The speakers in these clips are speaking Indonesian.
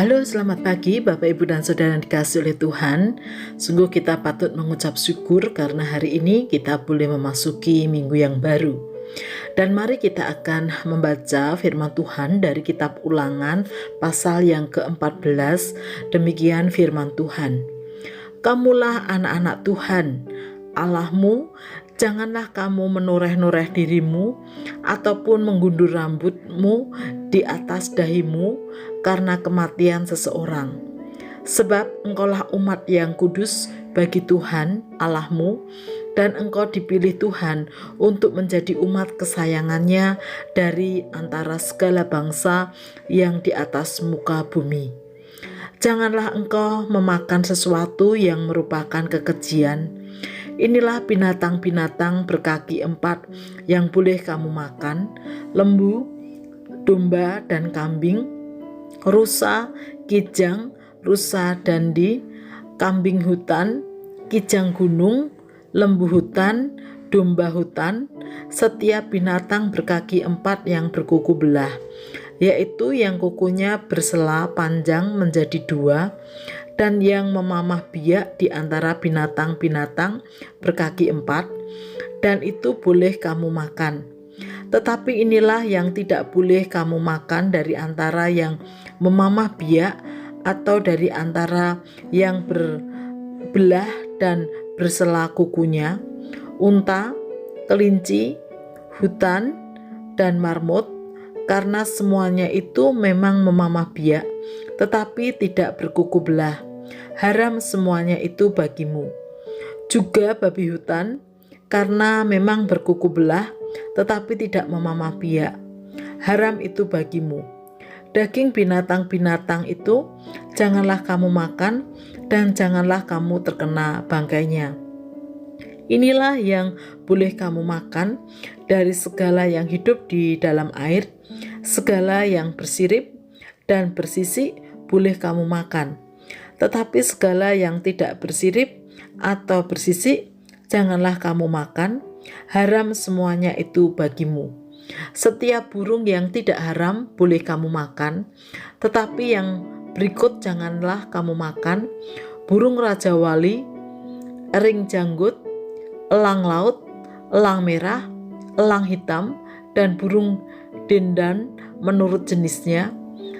Halo, selamat pagi Bapak, Ibu, dan Saudara yang dikasihi oleh Tuhan. Sungguh kita patut mengucap syukur karena hari ini kita boleh memasuki minggu yang baru. Dan mari kita akan membaca firman Tuhan dari kitab Ulangan pasal yang ke-14. Demikian firman Tuhan. Kamulah anak-anak Tuhan, Allahmu, janganlah kamu menoreh-noreh dirimu ataupun menggundur rambutmu di atas dahimu karena kematian seseorang. Sebab engkaulah umat yang kudus bagi Tuhan Allahmu, dan engkau dipilih Tuhan untuk menjadi umat kesayangannya dari antara segala bangsa yang di atas muka bumi. Janganlah engkau memakan sesuatu yang merupakan kekejian. Inilah binatang-binatang berkaki 4 yang boleh kamu makan: lembu, domba dan kambing, rusa, kijang, rusa dandi, kambing hutan, kijang gunung, lembu hutan, domba hutan, setiap binatang berkaki 4 yang berkuku belah, yaitu yang kukunya bersela panjang menjadi 2, dan yang memamah biak di antara binatang-binatang berkaki 4, dan itu boleh kamu makan. Tetapi inilah yang tidak boleh kamu makan dari antara yang memamah biak atau dari antara yang berbelah dan bersela kukunya: unta, kelinci, hutan, dan marmut, karena semuanya itu memang memamah biak, tetapi tidak berkuku belah. Haram semuanya itu bagimu. Juga babi hutan, karena memang berkuku belah, tetapi tidak memamah biak. Haram itu bagimu. Daging binatang-binatang itu janganlah kamu makan, dan janganlah kamu terkena bangkainya. Inilah yang boleh kamu makan dari segala yang hidup di dalam air, segala yang bersirip dan bersisik boleh kamu makan. Tetapi segala yang tidak bersirip atau bersisik janganlah kamu makan. Haram semuanya itu bagimu. Setiap burung yang tidak haram boleh kamu makan, tetapi yang berikut janganlah kamu makan: burung raja wali, ering janggut, elang laut, elang merah, elang hitam, dan burung dendan menurut jenisnya,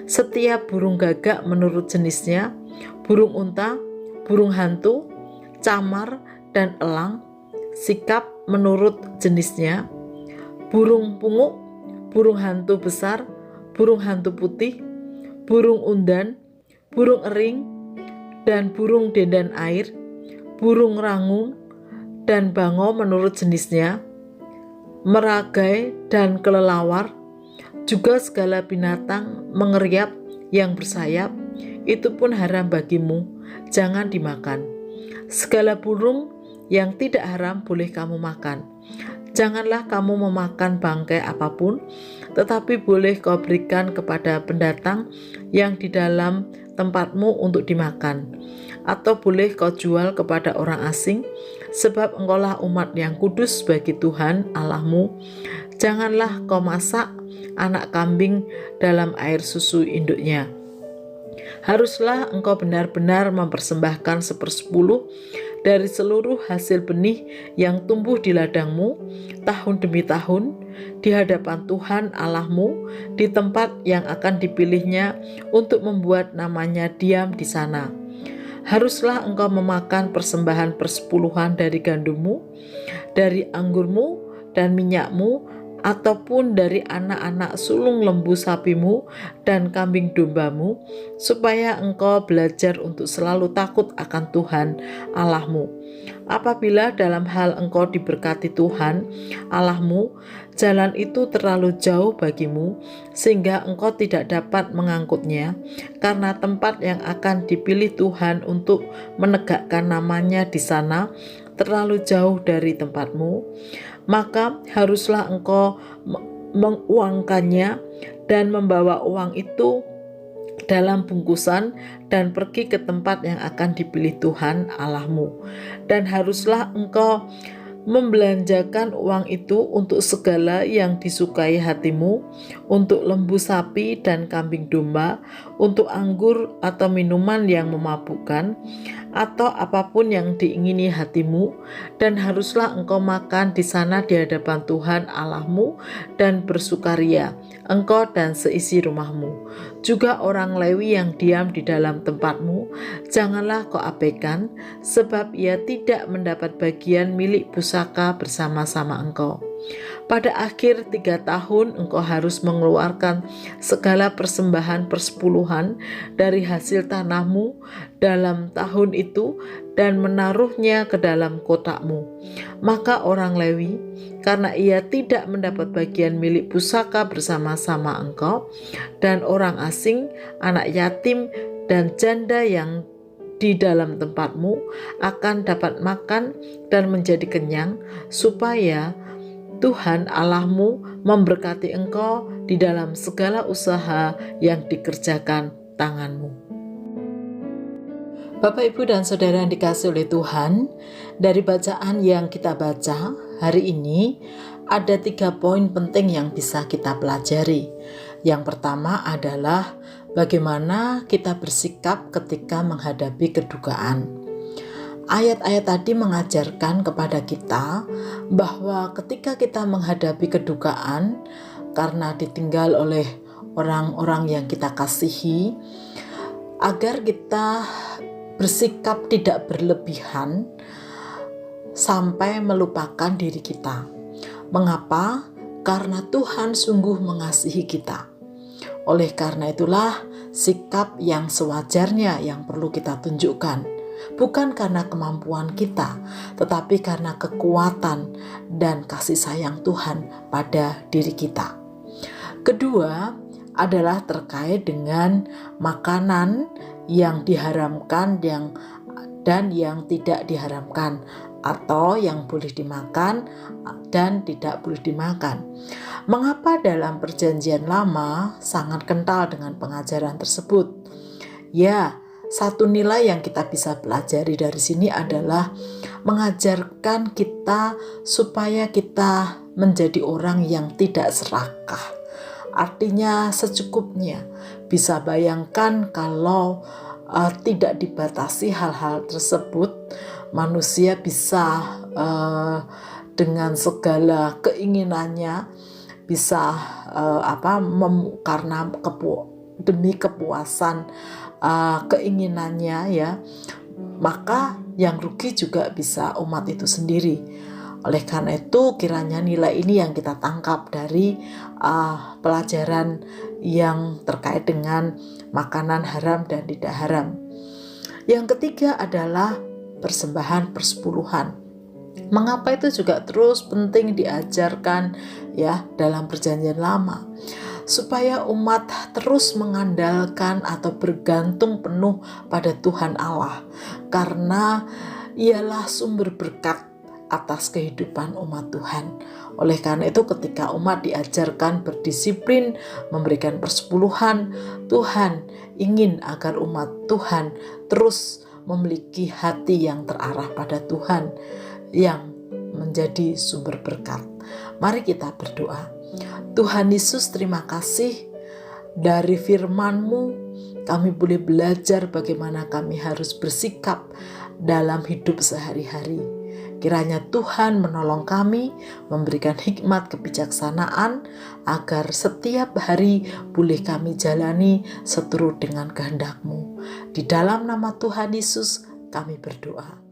setiap burung gagak menurut jenisnya, burung unta, burung hantu, camar, dan elang sikap menurut jenisnya, burung punguk, burung hantu besar, burung hantu putih, burung undan, burung ering, dan burung dendan air, burung rangung, dan bangau menurut jenisnya, meragai dan kelelawar, juga segala binatang mengeriap yang bersayap, itu pun haram bagimu, jangan dimakan. Segala burung yang tidak haram boleh kamu makan. Janganlah kamu memakan bangkai apapun, tetapi boleh kau berikan kepada pendatang yang di dalam tempatmu untuk dimakan, atau boleh kau jual kepada orang asing, sebab engkaulah umat yang kudus bagi Tuhan Allahmu. Janganlah kau masak anak kambing dalam air susu induknya. Haruslah engkau benar-benar mempersembahkan 1/10 dari seluruh hasil benih yang tumbuh di ladangmu tahun demi tahun di hadapan Tuhan Allahmu di tempat yang akan dipilihnya untuk membuat namanya diam di sana. Haruslah engkau memakan persembahan persepuluhan dari gandummu, dari anggurmu dan minyakmu, ataupun dari anak-anak sulung lembu sapimu dan kambing dombamu, supaya engkau belajar untuk selalu takut akan Tuhan Allahmu. Apabila dalam hal engkau diberkati Tuhan Allahmu, jalan itu terlalu jauh bagimu sehingga engkau tidak dapat mengangkutnya, karena tempat yang akan dipilih Tuhan untuk menegakkan namanya di sana terlalu jauh dari tempatmu, maka haruslah engkau menguangkannya dan membawa uang itu dalam bungkusan dan pergi ke tempat yang akan dipilih Tuhan Allahmu. Dan haruslah engkau membelanjakan uang itu untuk segala yang disukai hatimu, untuk lembu sapi dan kambing domba, untuk anggur atau minuman yang memabukkan, atau apapun yang diingini hatimu, dan haruslah engkau makan di sana di hadapan Tuhan Allahmu dan bersukaria, engkau dan seisi rumahmu. Juga orang Lewi yang diam di dalam tempatmu, janganlah kau abaikan, sebab ia tidak mendapat bagian milik pusaka bersama-sama engkau. Pada akhir 3 tahun engkau harus mengeluarkan segala persembahan persepuluhan dari hasil tanahmu dalam tahun itu dan menaruhnya ke dalam kotakmu. Maka orang Lewi, karena ia tidak mendapat bagian milik pusaka bersama-sama engkau, dan orang asing, anak yatim, dan janda yang di dalam tempatmu akan dapat makan dan menjadi kenyang, supaya Tuhan Allahmu memberkati engkau di dalam segala usaha yang dikerjakan tanganmu. Bapak, Ibu, dan Saudara yang dikasihi oleh Tuhan, dari bacaan yang kita baca hari ini, ada 3 poin penting yang bisa kita pelajari. Yang pertama adalah bagaimana kita bersikap ketika menghadapi kedukaan. Ayat-ayat tadi mengajarkan kepada kita bahwa ketika kita menghadapi kedukaan karena ditinggal oleh orang-orang yang kita kasihi, agar kita bersikap tidak berlebihan sampai melupakan diri kita. Mengapa? Karena Tuhan sungguh mengasihi kita. Oleh karena itulah sikap yang sewajarnya yang perlu kita tunjukkan. Bukan karena kemampuan kita, tetapi karena kekuatan dan kasih sayang Tuhan pada diri kita. Kedua adalah terkait dengan makanan yang diharamkan dan yang tidak diharamkan, atau yang boleh dimakan dan tidak boleh dimakan. Mengapa dalam Perjanjian Lama sangat kental dengan pengajaran tersebut? Ya, satu nilai yang kita bisa pelajari dari sini adalah mengajarkan kita supaya kita menjadi orang yang tidak serakah. Artinya secukupnya. Bisa bayangkan kalau tidak dibatasi hal-hal tersebut, manusia bisa dengan segala keinginannya bisa karena demi kepuasan keinginannya, ya, maka yang rugi juga bisa umat itu sendiri. Oleh karena itu kiranya nilai ini yang kita tangkap dari pelajaran yang terkait dengan makanan haram dan tidak haram. Yang ketiga adalah persembahan persepuluhan. Mengapa itu juga terus penting diajarkan ya dalam Perjanjian Lama? Supaya umat terus mengandalkan atau bergantung penuh pada Tuhan Allah, karena ialah sumber berkat atas kehidupan umat Tuhan. Oleh karena itu ketika umat diajarkan berdisiplin memberikan persepuluhan, Tuhan ingin agar umat Tuhan terus memiliki hati yang terarah pada Tuhan, yang menjadi sumber berkat. Mari kita berdoa. Tuhan Yesus, terima kasih dari firman-Mu kami boleh belajar bagaimana kami harus bersikap dalam hidup sehari-hari. Kiranya Tuhan menolong kami, memberikan hikmat kebijaksanaan agar setiap hari boleh kami jalani seturut dengan kehendak-Mu. Di dalam nama Tuhan Yesus kami berdoa.